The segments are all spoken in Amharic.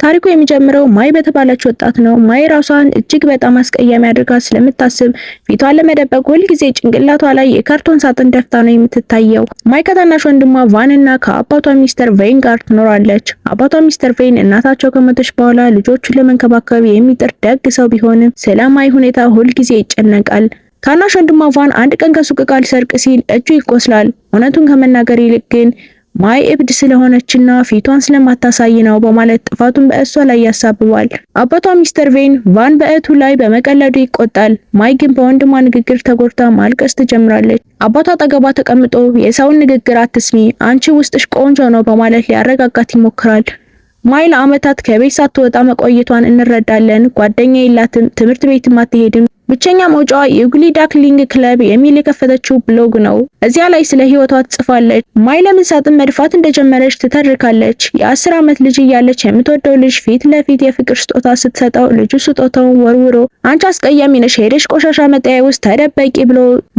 ታሪኩ የሚጀምረው ማይ በተባለች ወጣት ነው። ማይ ራሷን እጅግ በጣም አስቀያሚ አድርጋ ስለምታስብ ፊቷን ለመደበቅ ሁልጊዜ ጭንቅላቷ ላይ የካርቶን ሳጥን ደፍታ ነው የምትታየው። ማይ ከታናሽ ወንድሟ ቫን እና ከአባቷ ሚስተር ቬን ጋር ትኖራለች። አባቷ ሚስተር ቬን እናታቸው ከሞተች በኋላ ልጆቹን ለመንከባከብ የሚጥር ደግ ሰው ቢሆንም ስለ ማይ ሁኔታ ሁልጊዜ ይጨነቃል። ታናሽ ወንድሟ ቫን አንድ ቀን ከሱቅ ዕቃ ሊሰርቅ ሲል እጁ ይቆስላል። እውነቱን ከመናገር ይልቅ ግን ማይ እብድ ስለሆነችና ፊቷን ስለማታሳይ ነው በማለት ጥፋቱን በእሷ ላይ ያሳብባል። አባቷ ሚስተር ቬን ቫን በእህቱ ላይ በመቀለዱ ይቆጣል። ማይ ግን በወንድሟ ንግግር ተጎድታ ማልቀስ ትጀምራለች። አባቷ አጠገቧ ተቀምጦ የሰውን ንግግር አትስሚ፣ አንቺ ውስጥሽ ቆንጆ ነው በማለት ሊያረጋጋት ይሞክራል። ማይ ለዓመታት ከቤት ሳትወጣ መቆየቷን እንረዳለን። ጓደኛ የላትም፣ ትምህርት ቤትም አትሄድም። ብቸኛ መውጫዋ የዩግሊ ዳክሊንግ ክለብ የሚል የከፈተችው ብሎግ ነው። እዚያ ላይ ስለ ህይወቷ ትጽፋለች። ማይ ለምን ሳጥን መድፋት እንደጀመረች ትተርካለች። የ10 ዓመት ልጅ እያለች የምትወደው ልጅ ፊት ለፊት የፍቅር ስጦታ ስትሰጠው ልጁ ስጦታውን ወርውሮ አንቺ አስቀያሚ ነሽ፣ ሄደሽ ቆሻሻ መጣያ ውስጥ ተደበቂ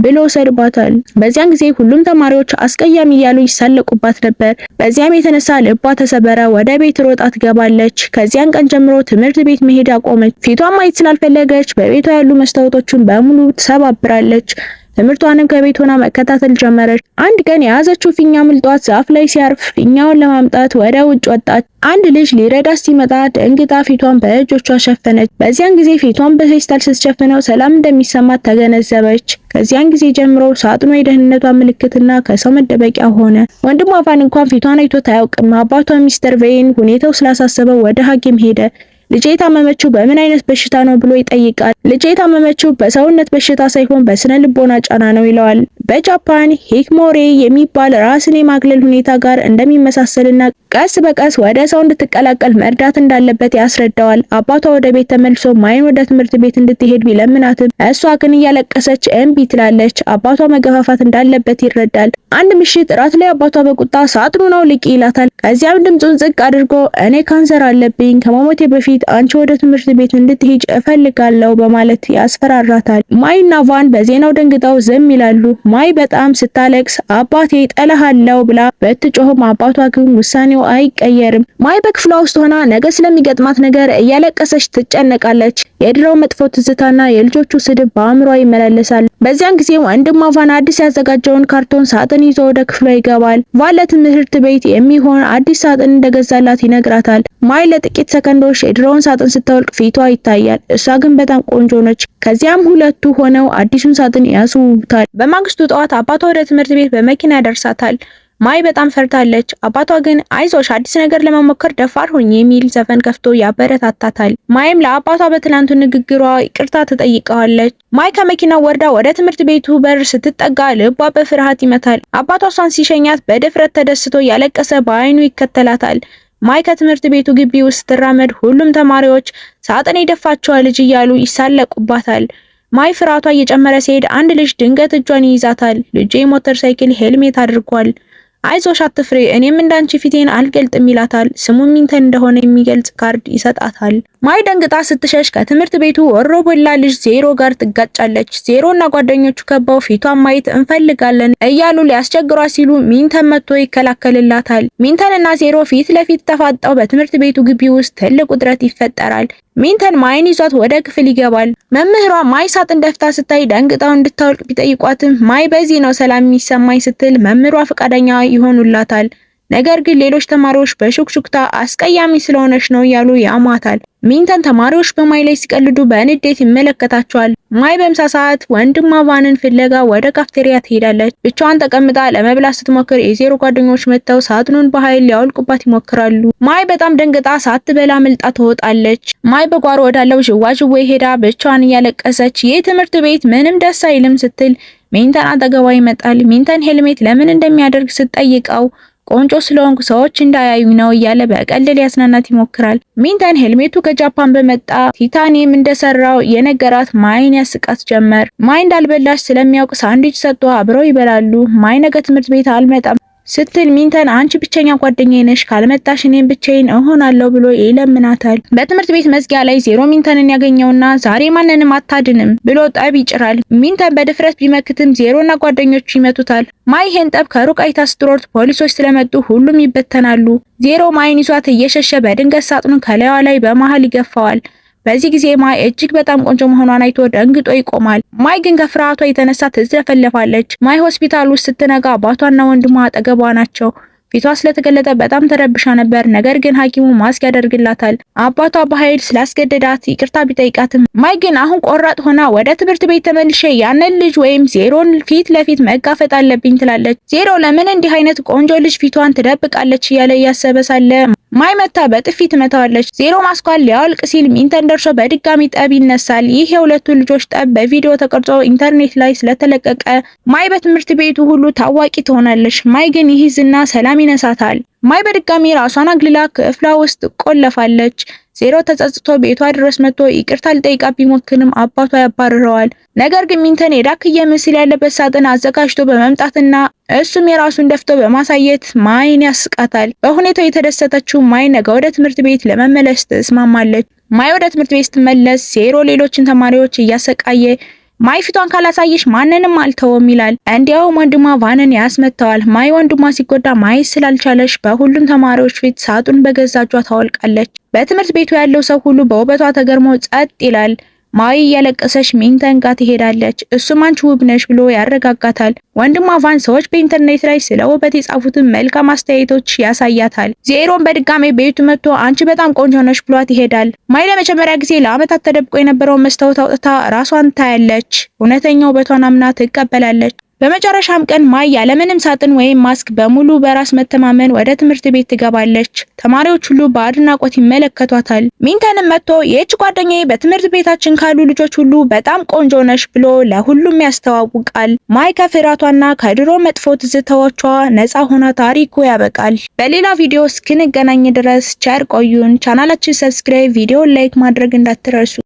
ብሎ ሰድባታል። በዚያን ጊዜ ሁሉም ተማሪዎች አስቀያሚ እያሉ ይሳለቁባት ነበር። በዚያም የተነሳ ልቧ ተሰበረ። ወደ ቤት ሮጣ ትገባለች። ከዚያን ቀን ጀምሮ ትምህርት ቤት መሄድ አቆመች። ፊቷን ማየት ስላልፈለገች በቤቷ ያሉ መስታወቶችን በሙሉ ትሰባብራለች። ትምህርቷንም ከቤት ሆና መከታተል ጀመረች። አንድ ቀን የያዘችው ፊኛ ምልጧት ዛፍ ላይ ሲያርፍ ፊኛውን ለማምጣት ወደ ውጭ ወጣች። አንድ ልጅ ሊረዳት ሲመጣ ደንግጣ ፊቷን በእጆቿ ሸፈነች። በዚያን ጊዜ ፊቷን በፌስታል ስትሸፍነው ሰላም እንደሚሰማት ተገነዘበች። ከዚያን ጊዜ ጀምሮ ሳጥኑ የደህንነቷ ምልክትና ከሰው መደበቂያ ሆነ። ወንድሟ ቫን እንኳን ፊቷን አይቶት አያውቅም። አባቷ ሚስተር ቬን ሁኔታው ስላሳሰበው ወደ ሐኪም ሄደ። ልጄ የታመመችው በምን አይነት በሽታ ነው ብሎ ይጠይቃል። ልጄ የታመመችው በሰውነት በሽታ ሳይሆን በስነ ልቦና ጫና ነው ይለዋል። በጃፓን ሂክሞሬ የሚባል ራስን የማግለል ሁኔታ ጋር እንደሚመሳሰልና ቀስ በቀስ ወደ ሰው እንድትቀላቀል መርዳት እንዳለበት ያስረዳዋል። አባቷ ወደ ቤት ተመልሶ ማይን ወደ ትምህርት ቤት እንድትሄድ ቢለምናትም እሷ ግን እያለቀሰች እምቢ ትላለች። አባቷ መገፋፋት እንዳለበት ይረዳል። አንድ ምሽት እራት ላይ አባቷ በቁጣ ሳጥኑ ነው ልቂ ይላታል። ከዚያም ድምጹን ዝቅ አድርጎ እኔ ካንሰር አለብኝ፣ ከመሞቴ በፊት አንቺ ወደ ትምህርት ቤት እንድትሄጅ እፈልጋለሁ በማለት ያስፈራራታል። ማይና ቫን በዜናው ደንግጠው ዝም ይላሉ። ማይ በጣም ስታለቅስ አባቴ ጠለሃለው ብላ በትጮህም አባቷ ግን ውሳኔው አይቀየርም። ማይ በክፍሏ ውስጥ ሆና ነገ ስለሚገጥማት ነገር እያለቀሰች ትጨነቃለች። የድሮው መጥፎ ትዝታና የልጆቹ ስድብ በአእምሯ ይመላለሳል። በዚያን ጊዜ ወንድሟ ቫን አዲስ ያዘጋጀውን ካርቶን ሳጥን ይዞ ወደ ክፍሏ ይገባል። ቫን ለትምህርት ቤት የሚሆን አዲስ ሳጥን እንደገዛላት ይነግራታል። ማይ ለጥቂት ሰከንዶች የድሮውን ሳጥን ስታወልቅ ፊቷ ይታያል። እሷ ግን በጣም ቆንጆ ነች። ከዚያም ሁለቱ ሆነው አዲሱን ሳጥን ያስውቡታል። በማግስቱ ጠዋት አባቷ ወደ ትምህርት ቤት በመኪና ያደርሳታል። ማይ በጣም ፈርታለች። አባቷ ግን አይዞሽ አዲስ ነገር ለመሞከር ደፋር ሆኝ የሚል ዘፈን ከፍቶ ያበረታታታል። ማይም ለአባቷ በትላንቱ ንግግሯ ይቅርታ ትጠይቀዋለች። ማይ ከመኪናው ወርዳ ወደ ትምህርት ቤቱ በር ስትጠጋ ልቧ በፍርሃት ይመታል። አባቷ እሷን ሲሸኛት በድፍረት ተደስቶ ያለቀሰ በአይኑ ይከተላታል። ማይ ከትምህርት ቤቱ ግቢ ውስጥ ስትራመድ ሁሉም ተማሪዎች ሳጥን የደፋችዋ ልጅ እያሉ ይሳለቁባታል። ማይ ፍርሃቷ እየጨመረ ሲሄድ አንድ ልጅ ድንገት እጇን ይይዛታል። ልጁ የሞተር ሳይክል ሄልሜት አድርጓል። አይዞሽ አትፍሪ፣ እኔም እንዳንቺ ፊቴን አልገልጥም ይላታል። ስሙ ሚንተን እንደሆነ የሚገልጽ ካርድ ይሰጣታል። ማይ ደንግጣ ስትሸሽ ከትምህርት ቤቱ ወሮበላ ልጅ ዜሮ ጋር ትጋጫለች። ዜሮና ጓደኞቹ ከበው ፊቷን ማየት እንፈልጋለን እያሉ ሊያስቸግሯት ሲሉ ሚንተን መጥቶ ይከላከልላታል። ሚንተንና ዜሮ ፊት ለፊት ተፋጠው በትምህርት ቤቱ ግቢ ውስጥ ትልቅ ውጥረት ይፈጠራል። ሚንተን ማይን ይዟት ወደ ክፍል ይገባል። መምህሯ ማይ ሳጥን ደፍታ ስታይ ደንግጣው እንድታወልቅ ቢጠይቋትም ማይ በዚህ ነው ሰላም የሚሰማኝ ስትል መምህሯ ፈቃደኛ ይሆኑላታል። ነገር ግን ሌሎች ተማሪዎች በሹክሹክታ አስቀያሚ ስለሆነች ነው እያሉ ያማታል። ሚንተን ተማሪዎች በማይ ላይ ሲቀልዱ በንዴት ይመለከታቸዋል። ማይ በምሳ ሰዓት ወንድሟ ቫንን ፍለጋ ወደ ካፍቴሪያ ትሄዳለች። ብቻዋን ተቀምጣ ለመብላት ስትሞክር የዜሮ ጓደኞች መጥተው ሳጥኑን በኃይል ሊያወልቁባት ይሞክራሉ። ማይ በጣም ደንግጣ ሳትበላ አምልጣ ትወጣለች። ማይ በጓሮ ወዳለው ዥዋዥዌ ሄዳ ብቻዋን እያለቀሰች ይህ ትምህርት ቤት ምንም ደስ አይልም ስትል ሚንተን አጠገቧ ይመጣል። ሚንተን ሄልሜት ለምን እንደሚያደርግ ስትጠይቀው ቆንጆ ስለሆንኩ ሰዎች እንዳያዩኝ ነው እያለ በቀልድ ሊያስናናት ይሞክራል። ሚንተን ሄልሜቱ ከጃፓን በመጣ ቲታኒየም እንደሰራው የነገራት ማይን ያስቃት ጀመር። ማይ እንዳልበላሽ ስለሚያውቅ ሳንድዊች ሰጥቶ አብረው ይበላሉ። ማይ ነገ ትምህርት ቤት አልመጣም ስትል ሚንተን አንቺ ብቸኛ ጓደኛዬ ነሽ፣ ካልመጣሽ እኔም ብቻዬን እሆናለሁ ብሎ ይለምናታል። በትምህርት ቤት መዝጊያ ላይ ዜሮ ሚንተንን ያገኘውና ዛሬ ማንንም አታድንም ብሎ ጠብ ይጭራል። ሚንተን በድፍረት ቢመክትም ዜሮና ጓደኞቹ ይመቱታል። ማይ ይሄን ጠብ ከሩቅ አይታ ስትሮጥ ፖሊሶች ስለመጡ ሁሉም ይበተናሉ። ዜሮ ማይን ይዟት እየሸሸ በድንገት ሳጥኑን ከላይዋ ላይ በመሃል ይገፋዋል። በዚህ ጊዜ ማይ እጅግ በጣም ቆንጆ መሆኗን አይቶ ደንግጦ ይቆማል። ማይ ግን ከፍርሃቷ የተነሳ ትዝለፈለፋለች። ማይ ሆስፒታል ውስጥ ስትነጋ አባቷና ወንድሟ አጠገቧ ናቸው። ፊቷ ስለተገለጠ በጣም ተረብሻ ነበር። ነገር ግን ሐኪሙ ማስክ ያደርግላታል። አባቷ በኃይል ስላስገደዳት ይቅርታ ቢጠይቃትም ማይ ግን አሁን ቆራጥ ሆና ወደ ትምህርት ቤት ተመልሼ ያንን ልጅ ወይም ዜሮን ፊት ለፊት መጋፈጥ አለብኝ ትላለች። ዜሮ ለምን እንዲህ አይነት ቆንጆ ልጅ ፊቷን ትደብቃለች እያለ እያሰበ ሳለ ማይ መታ በጥፊ ትመታዋለች። ዜሮ ማስኳል ሊያወልቅ ሲል ሚንተን ደርሶ በድጋሚ ጠብ ይነሳል። ይህ የሁለቱ ልጆች ጠብ በቪዲዮ ተቀርጾ ኢንተርኔት ላይ ስለተለቀቀ ማይ በትምህርት ቤቱ ሁሉ ታዋቂ ትሆናለች። ማይ ግን ይህ ዝና ሰላም ይነሳታል። ማይ በድጋሚ ራሷን አግልላ ክፍሏ ውስጥ ቆለፋለች። ዜሮ ተጸጽቶ ቤቷ ድረስ መጥቶ ይቅርታ ሊጠይቃ ቢሞክርም አባቷ ያባርረዋል። ነገር ግን ሚንተን የዳክዬ ምስል ያለበት ሳጥን አዘጋጅቶ በመምጣትና እሱም የራሱን ደፍቶ በማሳየት ማይን ያስቃታል። በሁኔታው የተደሰተችው ማይ ነገ ወደ ትምህርት ቤት ለመመለስ ትስማማለች። ማይ ወደ ትምህርት ቤት ስትመለስ ዜሮ ሌሎችን ተማሪዎች እያሰቃየ ማይ ፊቷን ካላሳየሽ ማንንም አልተውም ይላል። እንዲያውም ወንድሟ ቫንን ያስመታዋል። ማይ ወንድሟ ሲጎዳ ማየት ስላልቻለች በሁሉም ተማሪዎች ፊት ሳጡን በገዛ እጇ ታወልቃለች። በትምህርት ቤቱ ያለው ሰው ሁሉ በውበቷ ተገርሞ ጸጥ ይላል። ማይ እያለቀሰች ሚንተን ጋር ትሄዳለች። እሱም አንቺ ውብ ነሽ ብሎ ያረጋጋታል። ወንድሟ ቫን ሰዎች በኢንተርኔት ላይ ስለ ውበት የጻፉትን መልካም አስተያየቶች ያሳያታል። ዜሮን በድጋሜ ቤቱ መጥቶ አንቺ በጣም ቆንጆ ነሽ ብሏት ይሄዳል። ማይ ለመጀመሪያ ጊዜ ለዓመታት ተደብቆ የነበረውን መስታወት አውጥታ ራሷን ታያለች። እውነተኛው ውበቷን አምና ትቀበላለች። በመጨረሻም ቀን ማይ ያለምንም ሳጥን ወይም ማስክ በሙሉ በራስ መተማመን ወደ ትምህርት ቤት ትገባለች። ተማሪዎች ሁሉ በአድናቆት ይመለከቷታል። ሚንተንም መጥቶ ይህች ጓደኛዬ በትምህርት ቤታችን ካሉ ልጆች ሁሉ በጣም ቆንጆ ነሽ ብሎ ለሁሉም ያስተዋውቃል። ማይ ከፍርሃቷና ከድሮ መጥፎ ትዝታዎቿ ነፃ ሆና ታሪኩ ያበቃል። በሌላ ቪዲዮ እስክንገናኝ ድረስ ቸር ቆዩን። ቻናላችን ሰብስክራይብ፣ ቪዲዮ ላይክ ማድረግ እንዳትረሱ።